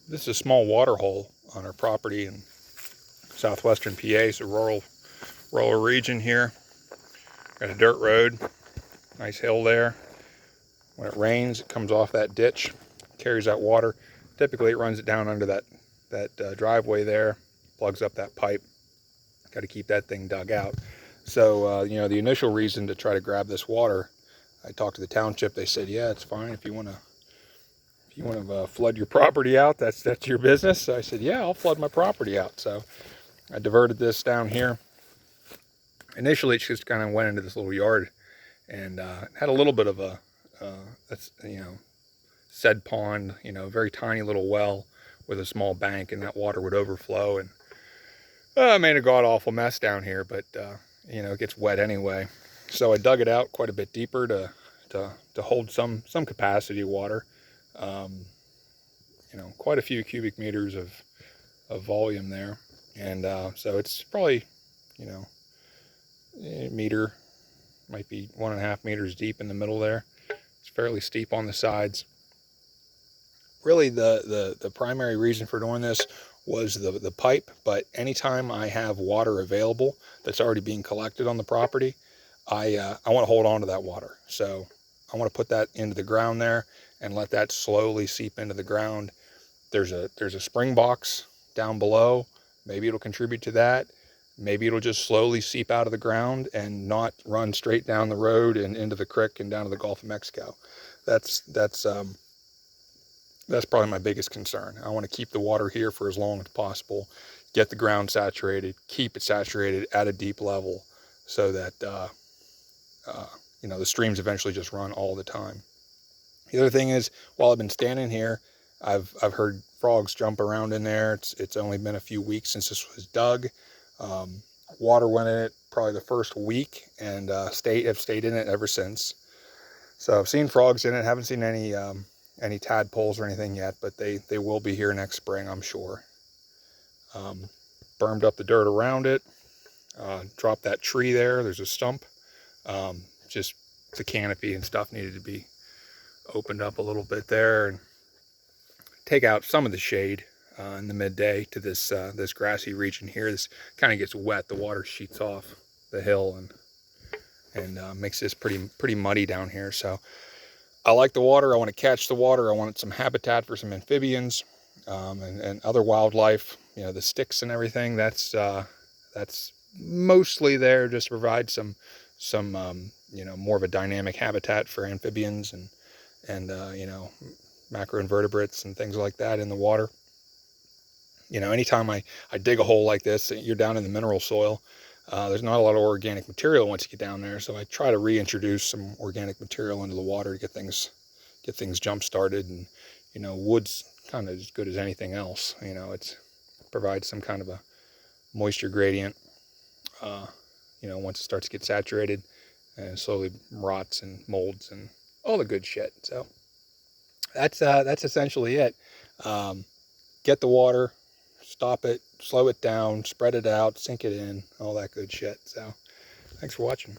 This is a small water hole on our property in southwestern PA. It's a rural region here. Got a dirt road, nice hill there. When it rains, it comes off that ditch, carries that water. Typically, it runs it down under that driveway there, plugs up that pipe. Got to keep that thing dug out. So, you know, the initial reason to try to grab this water, I talked to the township. They said, yeah, it's fine if you want to flood your property out. That's your business. So I said, yeah, I'll flood my property out. So I diverted this down here. Initially, it just kind of went into this little yard and had a little bit of a said pond, very tiny little well with a small bank, and that water would overflow and made a god awful mess down here. But it gets wet anyway. So I dug it out quite a bit deeper to hold some capacity of water. Quite a few cubic meters of volume there, and so it's probably a meter, might be 1.5 meters deep in the middle there. It's fairly steep on the sides. Really, the primary reason for doing this was the pipe, but anytime I have water available that's already being collected on the property, I want to hold on to that water. So I want to put that into the ground there and let that slowly seep into the ground. There's a spring box down below. Maybe it'll contribute to that. Maybe it'll just slowly seep out of the ground and not run straight down the road and into the creek and down to the Gulf of Mexico. That's probably my biggest concern. I want to keep the water here for as long as possible, get the ground saturated, keep it saturated at a deep level, so that the streams eventually just run all the time. The other thing is, while I've been standing here, I've heard frogs jump around in there. It's only been a few weeks since this was dug. Water went in it probably the first week, and have stayed in it ever since. So I've seen frogs in it. Haven't seen any tadpoles or anything yet, but they will be here next spring, I'm sure. Bermed up the dirt around it. Dropped that tree there. There's a stump. Just the canopy and stuff needed to be opened up a little bit there and take out some of the shade in the midday to this grassy region here. This kind of gets wet. The water sheets off the hill and makes this pretty muddy down here. So I like the water. I want to catch the water. I wanted some habitat for some amphibians and other wildlife. The sticks and everything. That's mostly there just to provide some more of a dynamic habitat for amphibians and macroinvertebrates and things like that in the water. Anytime I dig a hole like this, you're down in the mineral soil. There's not a lot of organic material once you get down there, so I try to reintroduce some organic material into the water to get things jump started. And wood's kind of as good as anything else. It provides some kind of a moisture gradient. Once it starts to get saturated, and slowly rots and molds and all the good shit. So that's essentially it. Get the water, stop it, slow it down, spread it out, sink it in, all that good shit. So thanks for watching.